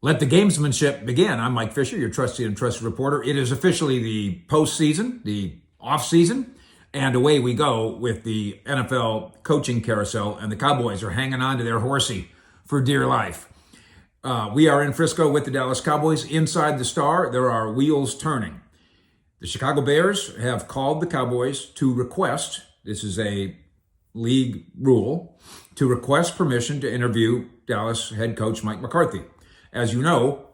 Let the gamesmanship begin. I'm Mike Fisher, your trusted and trusted reporter. It is officially the postseason, the off-season, and away we go with the NFL coaching carousel, and the Cowboys are hanging on to their horsey for dear life. We are in Frisco with the Dallas Cowboys. Inside the Star, there are wheels turning. The Chicago Bears have called the Cowboys to request, this is a league rule, to request permission to interview Dallas head coach Mike McCarthy. As you know,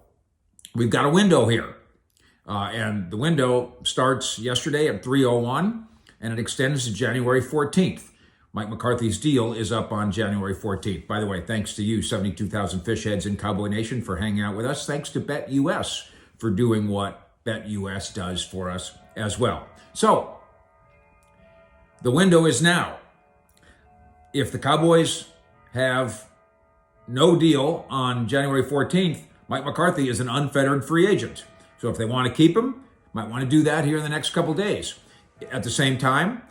we've got a window here. And the window starts yesterday at 3:01, and it extends to January 14th. Mike McCarthy's deal is up on January 14th. By the way, thanks to you, 72,000 fish heads in Cowboy Nation, for hanging out with us. Thanks to BetUS for doing what BetUS does for us as well. So, the window is now. If the Cowboys have no deal on January 14th, Mike McCarthy is an unfettered free agent. So if they want to keep him, might want to do that here in the next couple days. At the same time,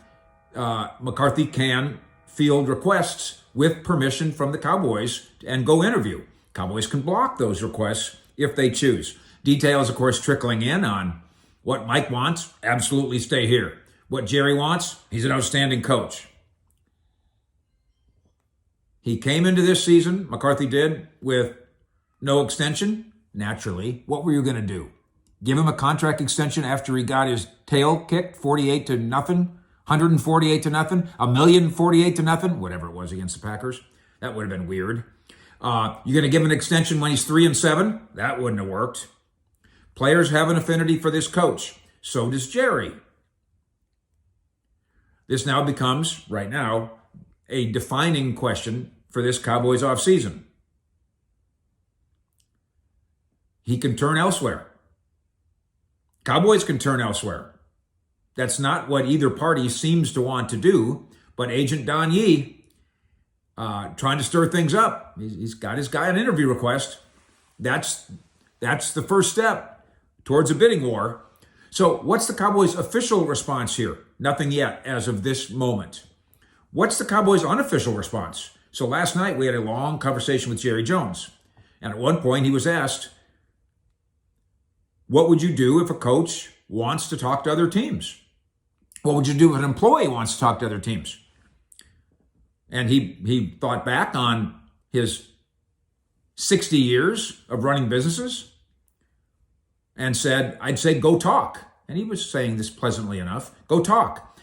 McCarthy can field requests with permission from the Cowboys and go interview. Cowboys can block those requests if they choose. Details, of course, trickling in on what Mike wants, absolutely stay here. What Jerry wants, he's an outstanding coach. He came into this season, McCarthy did, with no extension. Naturally, what were you going to do? Give him a contract extension after he got his tail kicked 48-0, 148-0, $1,048,000, whatever it was against the Packers? That would have been weird. You're going to give him an extension when he's 3-7? That wouldn't have worked. Players have an affinity for this coach. So does Jerry. This now becomes, right now, a defining question for this Cowboys offseason. He can turn elsewhere. Cowboys can turn elsewhere. That's not what either party seems to want to do, but Agent Don Yee, trying to stir things up. He's got his guy an interview request. That's the first step towards a bidding war. So what's the Cowboys' official response here? Nothing yet as of this moment. What's the Cowboys' unofficial response? So last night we had a long conversation with Jerry Jones. And at one point he was asked, what would you do if a coach wants to talk to other teams? What would you do if an employee wants to talk to other teams? And he thought back on his 60 years of running businesses and said, I'd say, go talk. And he was saying this pleasantly enough, go talk.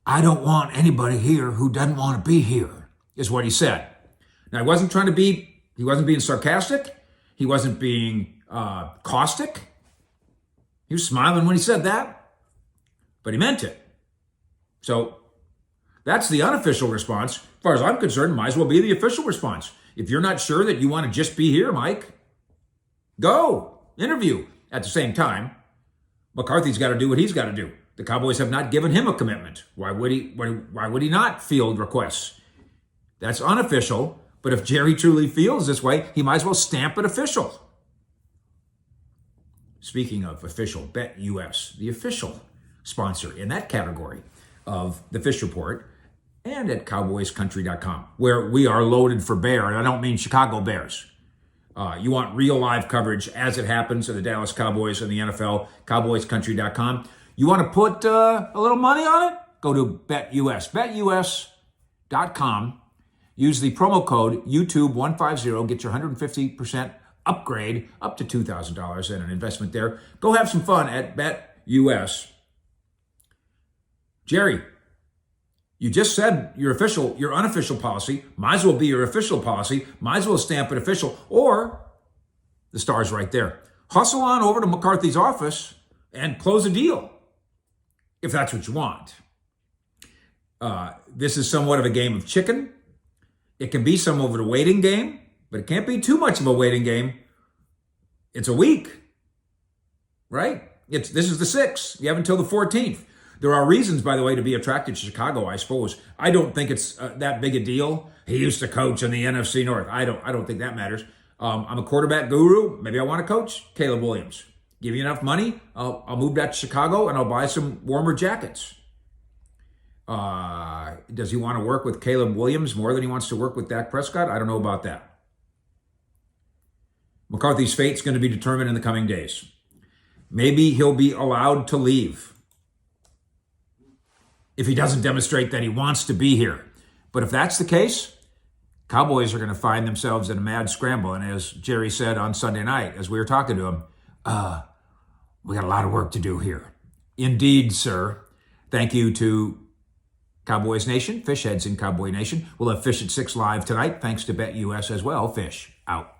I don't want anybody here who doesn't want to be here, is what he said. Now, he wasn't being sarcastic. He wasn't being caustic. He was smiling when he said that, but he meant it. So that's the unofficial response. As far as I'm concerned, might as well be the official response. If you're not sure that you want to just be here, Mike, go interview. At the same time, McCarthy's got to do what he's got to do. The Cowboys have not given him a commitment. Why would he not field requests? That's unofficial, but if Jerry truly feels this way, he might as well stamp it official. Speaking of official, BetUS, the official sponsor in that category of the Fish Report, and at CowboysCountry.com, where we are loaded for bear, and I don't mean Chicago Bears. You want real live coverage as it happens to the Dallas Cowboys and the NFL, CowboysCountry.com. You want to put a little money on it? Go to BetUS, BetUS.com. Use the promo code YouTube150. Get your 150% upgrade up to $2,000 and an investment there. Go have some fun at BetUS. Jerry, you just said your unofficial policy. Might as well be your official policy. Might as well stamp it official. Or, the star's right there. Hustle on over to McCarthy's office and close a deal, if that's what you want. This is somewhat of a game of chicken. It can be some of a waiting game, but it can't be too much of a waiting game. It's a week, right? This is the 6th. You have until the 14th. There are reasons, by the way, to be attracted to Chicago, I suppose. I don't think it's that big a deal. He used to coach in the NFC North. I don't think that matters. I'm a quarterback guru. Maybe I want to coach Caleb Williams. Give you enough money, I'll move back to Chicago and I'll buy some warmer jackets. Does he want to work with Caleb Williams more than he wants to work with Dak Prescott? I don't know about that. McCarthy's fate's going to be determined in the coming days. Maybe he'll be allowed to leave if he doesn't demonstrate that he wants to be here. But if that's the case, Cowboys are going to find themselves in a mad scramble. And as Jerry said on Sunday night, as we were talking to him, we got a lot of work to do here. Indeed, sir. Thank you to Cowboys Nation, Fish Heads in Cowboy Nation. We'll have Fish at 6 live tonight. Thanks to BetUS as well. Fish out.